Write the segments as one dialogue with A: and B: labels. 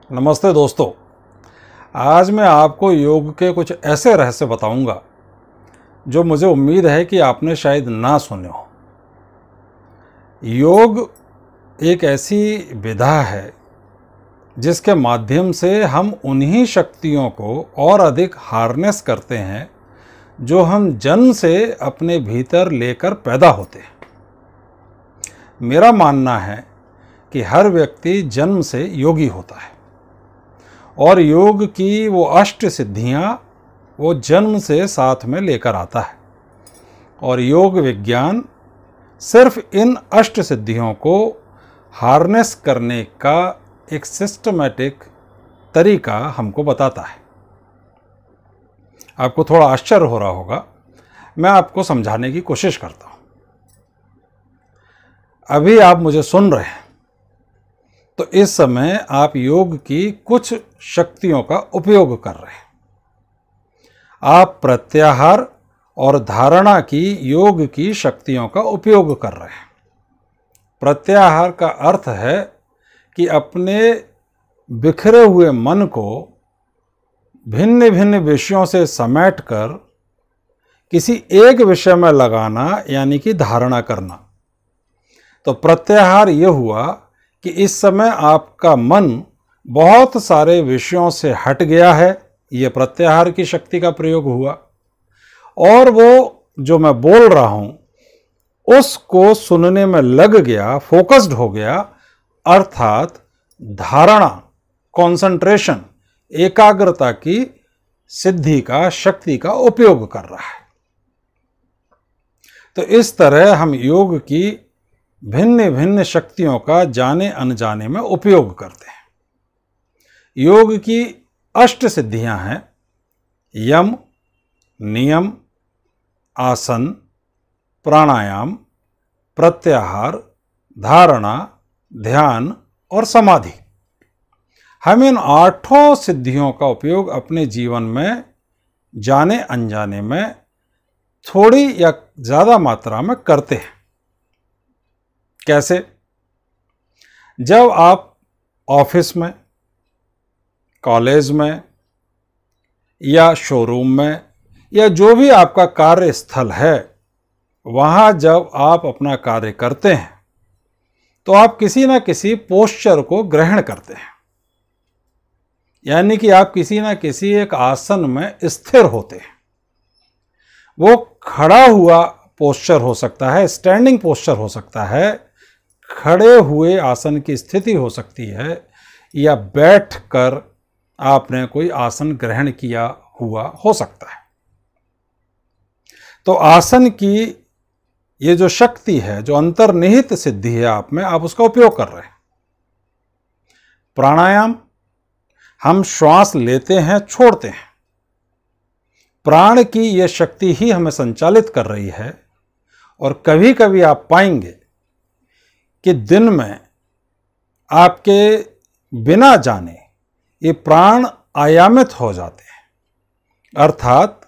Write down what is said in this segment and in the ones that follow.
A: नमस्ते दोस्तों। आज मैं आपको योग के कुछ ऐसे रहस्य बताऊंगा जो मुझे उम्मीद है कि आपने शायद ना सुने हो। योग एक ऐसी विधा है जिसके माध्यम से हम उन्हीं शक्तियों को और अधिक हार्नेस करते हैं जो हम जन्म से अपने भीतर लेकर पैदा होते हैं। मेरा मानना है कि हर व्यक्ति जन्म से योगी होता है और योग की वो अष्ट सिद्धियां वो जन्म से साथ में लेकर आता है और योग विज्ञान सिर्फ इन अष्ट सिद्धियों को हार्नेस करने का एक सिस्टमैटिक तरीका हमको बताता है। आपको थोड़ा आश्चर्य हो रहा होगा, मैं आपको समझाने की कोशिश करता हूं। अभी आप मुझे सुन रहे हैं तो इस समय आप योग की कुछ शक्तियों का उपयोग कर रहे हैं। आप प्रत्याहार और धारणा की योग की शक्तियों का उपयोग कर रहे हैं। प्रत्याहार का अर्थ है कि अपने बिखरे हुए मन को भिन्न भिन्न विषयों से समेटकर किसी एक विषय में लगाना, यानी कि धारणा करना। तो प्रत्याहार यह हुआ कि इस समय आपका मन बहुत सारे विषयों से हट गया है, यह प्रत्याहार की शक्ति का प्रयोग हुआ, और वो जो मैं बोल रहा हूं उसको सुनने में लग गया, फोकस्ड हो गया, अर्थात धारणा, कंसंट्रेशन, एकाग्रता की सिद्धि का, शक्ति का उपयोग कर रहा है। तो इस तरह हम योग की भिन्न भिन्न शक्तियों का जाने अनजाने में उपयोग करते हैं। योग की अष्ट सिद्धियां हैं यम, नियम, आसन, प्राणायाम, प्रत्याहार, धारणा, ध्यान और समाधि। हम इन आठों सिद्धियों का उपयोग अपने जीवन में जाने अनजाने में थोड़ी या ज्यादा मात्रा में करते हैं। कैसे? जब आप ऑफिस में, कॉलेज में या शोरूम में या जो भी आपका कार्य स्थल है, वहां जब आप अपना कार्य करते हैं तो आप किसी ना किसी पोस्चर को ग्रहण करते हैं, यानी कि आप किसी ना किसी एक आसन में स्थिर होते हैं। वो खड़ा हुआ पोस्चर हो सकता है, स्टैंडिंग पोस्चर हो सकता है, खड़े हुए आसन की स्थिति हो सकती है, या बैठकर आपने कोई आसन ग्रहण किया हुआ हो सकता है। तो आसन की ये जो शक्ति है, जो अंतर्निहित सिद्धि है आप में, आप उसका उपयोग कर रहे हैं। प्राणायाम, हम श्वास लेते हैं, छोड़ते हैं। प्राण की यह शक्ति ही हमें संचालित कर रही है। और कभी कभी आप पाएंगे कि दिन में आपके बिना जाने ये प्राण आयामित हो जाते हैं, अर्थात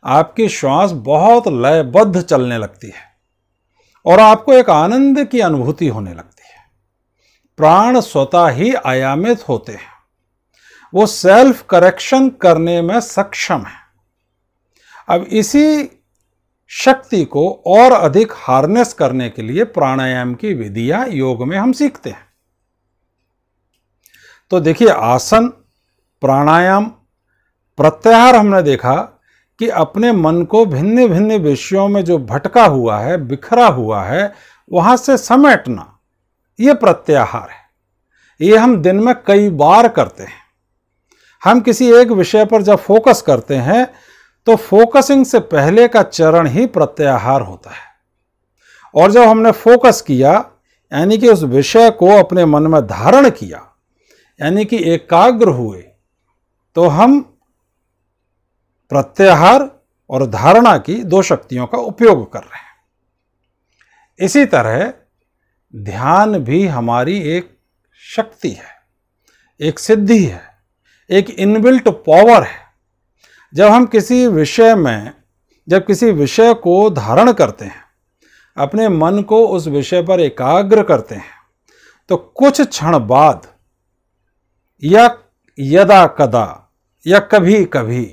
A: आपकी श्वास बहुत लयबद्ध चलने लगती है और आपको एक आनंद की अनुभूति होने लगती है। प्राण स्वतः ही आयामित होते हैं, वो सेल्फ करेक्शन करने में सक्षम है। अब इसी शक्ति को और अधिक हार्नेस करने के लिए प्राणायाम की विधियां योग में हम सीखते हैं। तो देखिए, आसन, प्राणायाम, प्रत्याहार हमने देखा कि अपने मन को भिन्न भिन्न विषयों में जो भटका हुआ है, बिखरा हुआ है, वहां से समेटना, यह प्रत्याहार है। ये हम दिन में कई बार करते हैं। हम किसी एक विषय पर जब फोकस करते हैं तो फोकसिंग से पहले का चरण ही प्रत्याहार होता है। और जब हमने फोकस किया, यानी कि उस विषय को अपने मन में धारण किया, यानी कि एकाग्र हुए, तो हम प्रत्याहार और धारणा की दो शक्तियों का उपयोग कर रहे हैं। इसी तरह ध्यान भी हमारी एक शक्ति है, एक सिद्धि है, एक इनबिल्ट पावर है। जब हम किसी विषय में, जब किसी विषय को धारण करते हैं, अपने मन को उस विषय पर एकाग्र करते हैं, तो कुछ क्षण बाद या यदा कदा या कभी कभी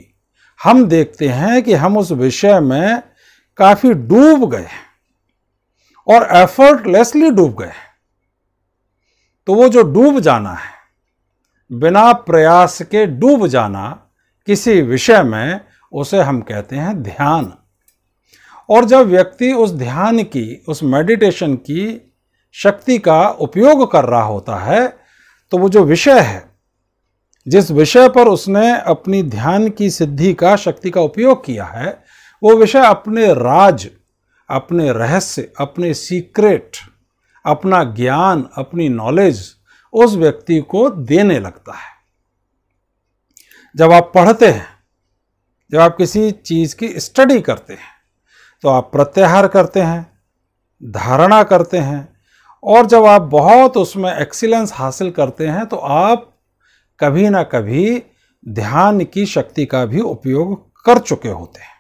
A: हम देखते हैं कि हम उस विषय में काफी डूब गए और एफर्टलेसली डूब गए, तो वो जो डूब जाना है, बिना प्रयास के डूब जाना किसी विषय में, उसे हम कहते हैं ध्यान। और जब व्यक्ति उस ध्यान की, उस मेडिटेशन की शक्ति का उपयोग कर रहा होता है, तो वो जो विषय है, जिस विषय पर उसने अपनी ध्यान की सिद्धि का, शक्ति का उपयोग किया है, वो विषय अपने राज, अपने रहस्य, अपने सीक्रेट, अपना ज्ञान, अपनी नॉलेज उस व्यक्ति को देने लगता है। जब आप पढ़ते हैं, जब आप किसी चीज की स्टडी करते हैं, तो आप प्रत्याहार करते हैं, धारणा करते हैं, और जब आप बहुत उसमें एक्सीलेंस हासिल करते हैं, तो आप कभी ना कभी ध्यान की शक्ति का भी उपयोग कर चुके होते हैं।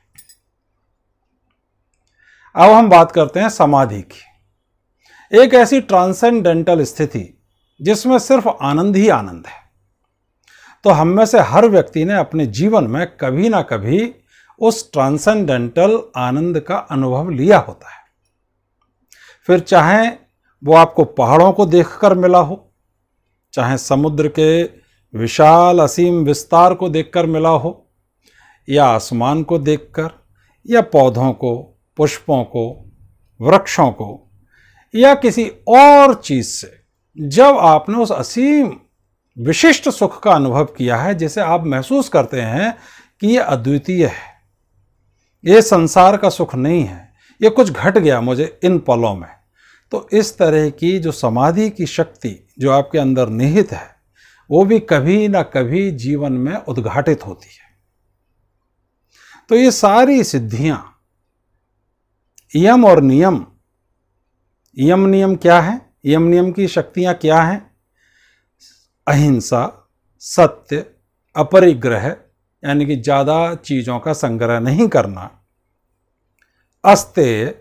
A: अब हम बात करते हैं समाधि की, एक ऐसी ट्रांसेंडेंटल स्थिति जिसमें सिर्फ आनंद ही आनंद है। तो हम में से हर व्यक्ति ने अपने जीवन में कभी ना कभी उस ट्रांसेंडेंटल आनंद का अनुभव लिया होता है। फिर चाहे वो आपको पहाड़ों को देखकर मिला हो, चाहे समुद्र के विशाल असीम विस्तार को देखकर मिला हो, या आसमान को देखकर, या पौधों को, पुष्पों को, वृक्षों को, या किसी और चीज से, जब आपने उस असीम विशिष्ट सुख का अनुभव किया है, जिसे आप महसूस करते हैं कि ये अद्वितीय है, ये संसार का सुख नहीं है, ये कुछ घट गया मुझे इन पलों में, तो इस तरह की जो समाधि की शक्ति जो आपके अंदर निहित है, वो भी कभी ना कभी जीवन में उद्घाटित होती है। तो ये सारी सिद्धियां, यम और नियम, यम नियम क्या है? यम नियम की शक्तियां क्या हैं? अहिंसा, सत्य, अपरिग्रह यानी कि ज्यादा चीजों का संग्रह नहीं करना, अस्तेय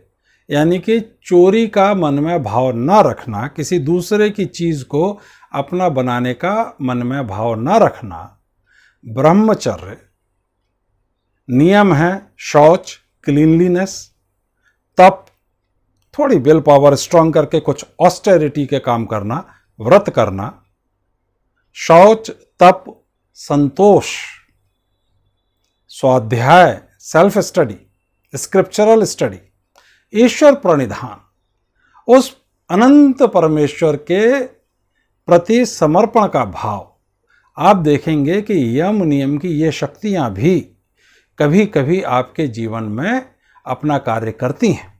A: यानी कि चोरी का मन में भाव न रखना, किसी दूसरे की चीज को अपना बनाने का मन में भाव न रखना, ब्रह्मचर्य, नियम है शौच, क्लीनलीनेस, तप, थोड़ी विल पावर स्ट्रांग करके कुछ ऑस्टेरिटी के काम करना, व्रत करना, शौच, तप, संतोष, स्वाध्याय, सेल्फ स्टडी, स्क्रिप्चरल स्टडी, ईश्वर प्रणिधान, उस अनंत परमेश्वर के प्रति समर्पण का भाव। आप देखेंगे कि यम नियम की ये शक्तियां भी कभी कभी आपके जीवन में अपना कार्य करती हैं।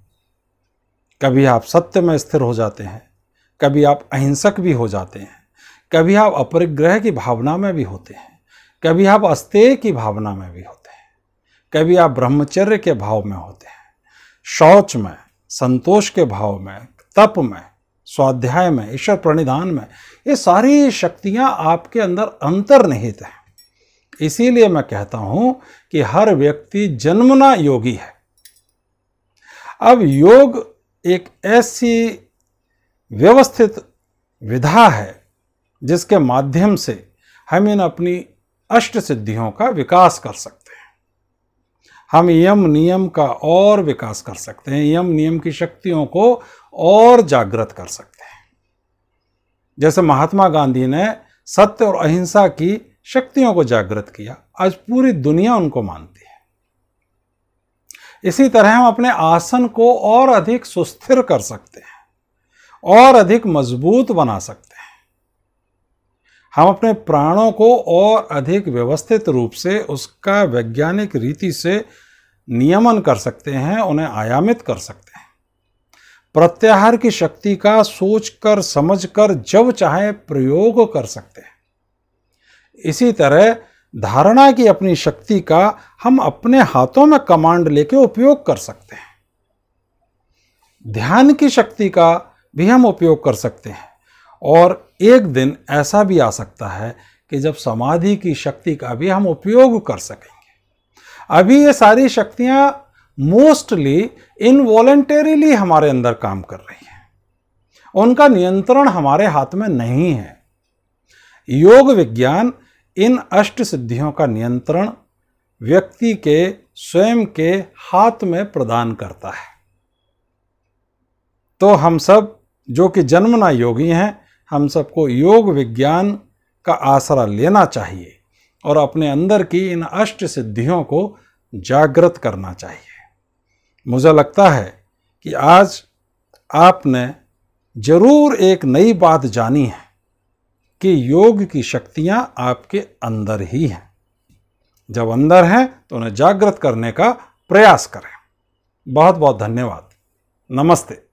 A: कभी आप सत्य में स्थिर हो जाते हैं, कभी आप अहिंसक भी हो जाते हैं, कभी आप अपरिग्रह की भावना में भी होते हैं, कभी आप अस्तेय की भावना में भी होते हैं, कभी आप ब्रह्मचर्य के भाव में होते हैं, शौच में, संतोष के भाव में, तप में, स्वाध्याय में, ईश्वर प्रणिधान में। ये सारी शक्तियां आपके अंदर अंतर्निहित हैं। इसीलिए मैं कहता हूं कि हर व्यक्ति जन्मना योगी है। अब योग एक ऐसी व्यवस्थित विधा है जिसके माध्यम से हम इन अपनी अष्ट सिद्धियों का विकास कर सकते हैं। हम यम नियम का और विकास कर सकते हैं, यम नियम की शक्तियों को और जागृत कर सकते हैं। जैसे महात्मा गांधी ने सत्य और अहिंसा की शक्तियों को जागृत किया, आज पूरी दुनिया उनको मानती है। इसी तरह हम अपने आसन को और अधिक सुस्थिर कर सकते हैं और अधिक मजबूत बना सकते हैं। हम अपने प्राणों को और अधिक व्यवस्थित रूप से उसका वैज्ञानिक रीति से नियमन कर सकते हैं, उन्हें आयामित कर सकते हैं। प्रत्याहार की शक्ति का सोचकर समझकर जब चाहे प्रयोग कर सकते हैं। इसी तरह धारणा की अपनी शक्ति का हम अपने हाथों में कमांड लेके उपयोग कर सकते हैं। ध्यान की शक्ति का भी हम उपयोग कर सकते हैं। और एक दिन ऐसा भी आ सकता है कि जब समाधि की शक्ति का भी हम उपयोग कर सकेंगे। अभी ये सारी शक्तियां मोस्टली इनवॉलंटरीली हमारे अंदर काम कर रही हैं, उनका नियंत्रण हमारे हाथ में नहीं है। योग विज्ञान इन अष्ट सिद्धियों का नियंत्रण व्यक्ति के स्वयं के हाथ में प्रदान करता है। तो हम सब जो कि जन्मना योगी हैं, हम सबको योग विज्ञान का आसरा लेना चाहिए और अपने अंदर की इन अष्ट सिद्धियों को जागृत करना चाहिए। मुझे लगता है कि आज आपने जरूर एक नई बात जानी है कि योग की शक्तियां आपके अंदर ही हैं। जब अंदर हैं तो उन्हें जागृत करने का प्रयास करें। बहुत बहुत धन्यवाद। नमस्ते।